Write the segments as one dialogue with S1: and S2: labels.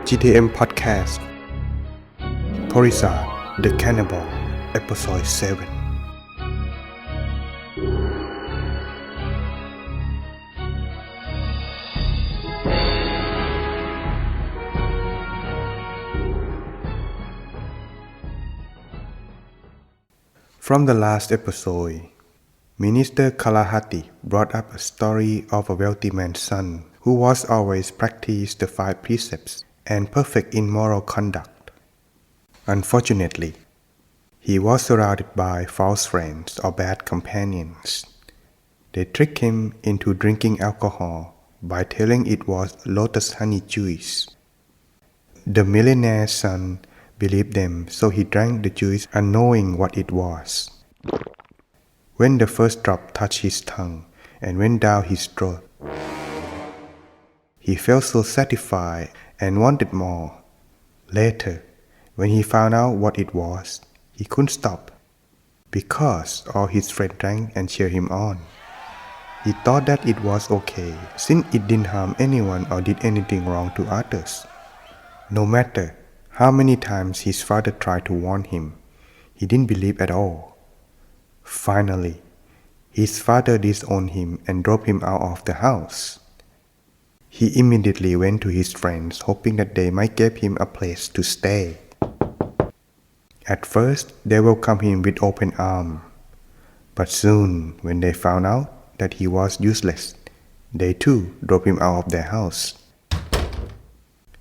S1: GTM Podcast Porisat The Cannibal Episode 7 From the last episode, Minister Kalahati brought up a story of a wealthy man's son who was always practiced the 5 precepts and perfect in moral conduct. Unfortunately, he was surrounded by false friends or bad companions. They tricked him into drinking alcohol by telling it was lotus honey juice. The millionaire's son believed them, so he drank the juice unknowing what it was. When the first drop touched his tongue and went down his throat, he felt so satisfied and wanted more. Later, when he found out what it was, he couldn't stop, because all his friends drank and cheered him on. He thought that it was okay, since it didn't harm anyone or did anything wrong to others. No matter how many times his father tried to warn him, he didn't believe at all. Finally, his father disowned him and drove him out of the house. He immediately went to his friends, hoping that they might give him a place to stay. At first, they welcomed him with open arms, but soon, when they found out that he was useless, they too drove him out of their house.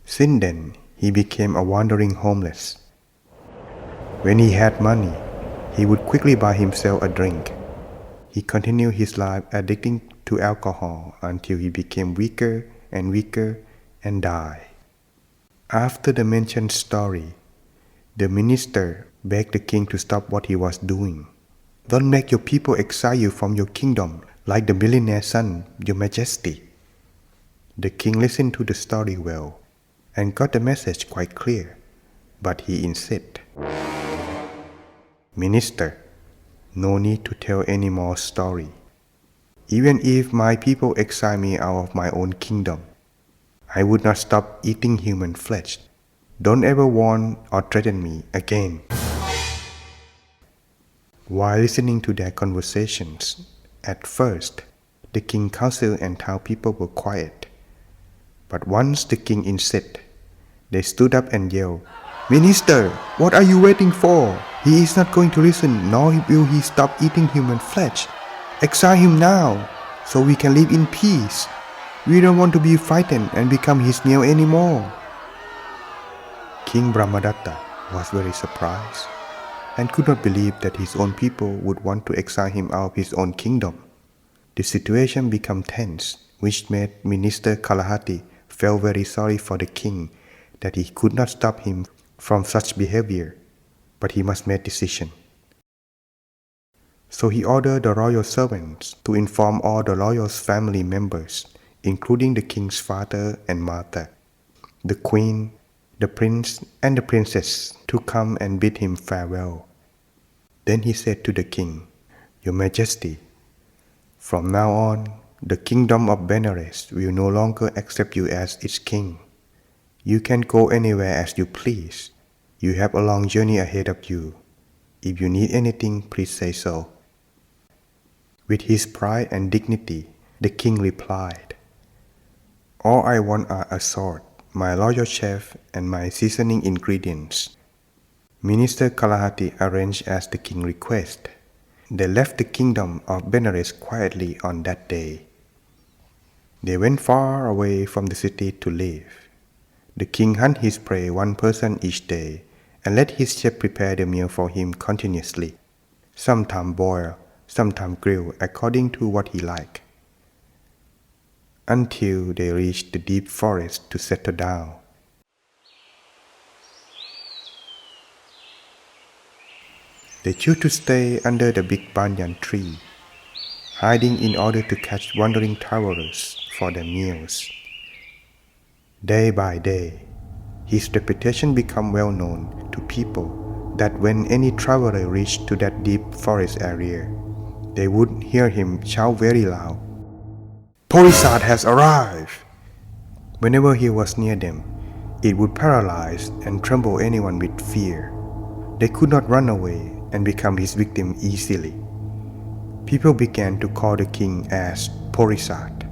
S1: Since then, he became a wandering homeless. When he had money, he would quickly buy himself a drink. He continued his life addicting to alcohol until he became weaker and weaker and died. After the mentioned story, the minister begged the king to stop what he was doing. "Don't make your people exile you from your kingdom like the millionaire's son, your majesty." The king listened to the story well and got the message quite clear, but he insisted, "Minister, no need to tell any more story. Even if my people exile me out of my own kingdom, I would not stop eating human flesh. Don't ever warn or threaten me again." While listening to their conversations, at first, the king council and town people were quiet. But once the king insisted, they stood up and yelled, "Minister, what are you waiting for? He is not going to listen, nor will he stop eating human flesh. Exile him now, so we can live in peace. We don't want to be frightened and become his meal anymore." King Brahmadatta was very surprised and could not believe that his own people would want to exile him out of his own kingdom. The situation became tense, which made Minister Kalahati feel very sorry for the king that he could not stop him from such behavior, but he must make a decision. So he ordered the royal servants to inform all the royal's family members, including the king's father and mother, the queen, the prince, and the princess, to come and bid him farewell. Then he said to the king, "Your Majesty, from now on, the kingdom of Benares will no longer accept you as its king. You can go anywhere as you please. You have a long journey ahead of you. If you need anything, please say so." With his pride and dignity, the king replied, "All I want are a sword, my loyal chef, and my seasoning ingredients." Minister Kalahati arranged as the king requested. They left the kingdom of Benares quietly on that day. They went far away from the city to live. The king hunted his prey one person each day and let his chef prepare the meal for him continuously, sometimes boiled, sometimes grilled according to what he liked, until they reached the deep forest to settle down. They chose to stay under the big banyan tree, hiding in order to catch wandering travelers for their meals. Day by day, his reputation became well known to people that when any traveler reached to that deep forest area, they would hear him shout very loud, "Porisat has arrived!" Whenever he was near them, It would paralyze and tremble anyone with fear. They could not run away and become his victim easily. People began to call the king as Porisat.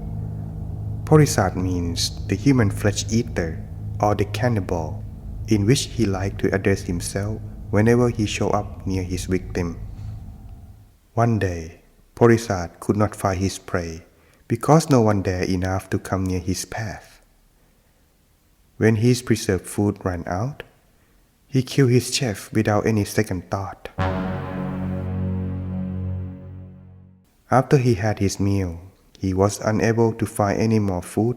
S1: Porisat means the human flesh eater or the cannibal, in which he liked to address himself whenever he showed up near his victim. One day, Porisat could not find his prey because no one dared enough to come near his path. When his preserved food ran out, he killed his chef without any second thought. After he had his meal, he was unable to find any more food,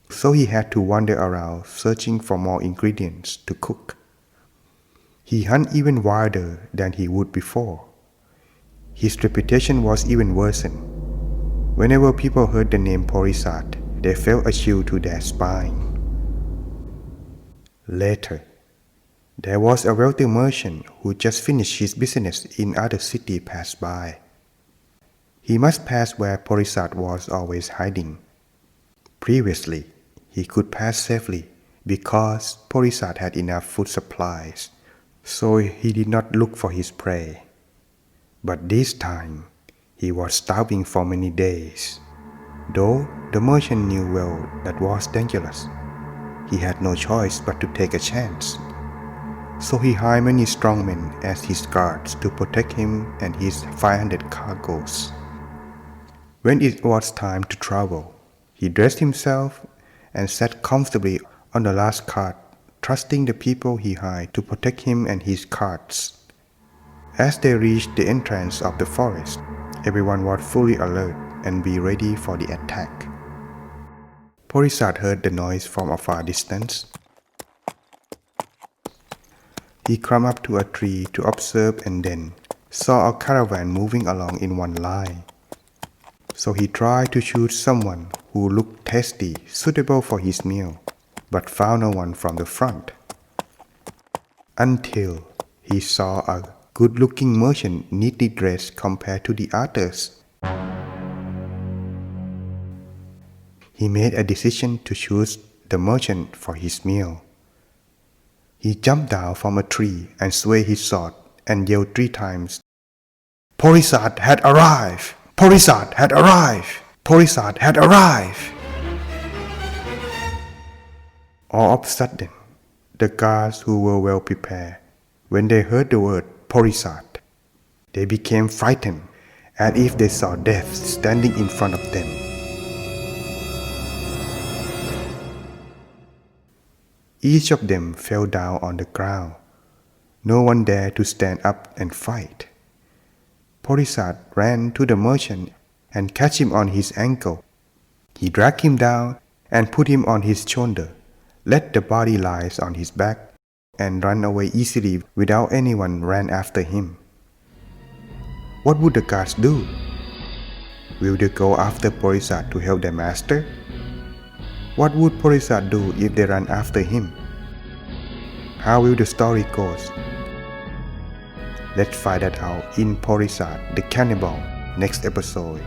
S1: so he had to wander around searching for more ingredients to cook. He hunted even wilder than he would before. His reputation was even worsened. Whenever people heard the name Porisat, they felt a chill to their spine. Later, there was a wealthy merchant who just finished his business in other city passed by. He must pass where Porisat was always hiding. Previously, he could pass safely because Porisat had enough food supplies, so he did not look for his prey. But this time, he was starving for many days. Though the merchant knew well that was dangerous, he had no choice but to take a chance. So he hired many strong men as his guards to protect him and his 500 cargoes. When it was time to travel, he dressed himself and sat comfortably on the last cart, trusting the people he hired to protect him and his carts. As they reached the entrance of the forest, everyone was fully alert and be ready for the attack. Porisat heard the noise from a far distance. He climbed up to a tree to observe and then saw a caravan moving along in one line. So he tried to shoot someone who looked tasty, suitable for his meal, but found no one from the front. Until he saw a good-looking merchant neatly dressed compared to the others. He made a decision to choose the merchant for his meal. He jumped down from a tree and swayed his sword and yelled 3 times, "Porisat had arrived! Porisat had arrived! Porisat had arrived!" All of a sudden, the guards who were well prepared, when they heard the word Porisat, they became frightened as if they saw death standing in front of them. Each of them fell down on the ground. No one dared to stand up and fight. Porisat ran to the merchant and catch him on his ankle. He dragged him down and put him on his shoulder, let the body lie on his back, and ran away easily without anyone ran after him. What would the guards do? Will they go after Porisat to help their master? What would Porisat do if they ran after him? How will the story go? Let's find that out in Porisat The Cannibal next episode.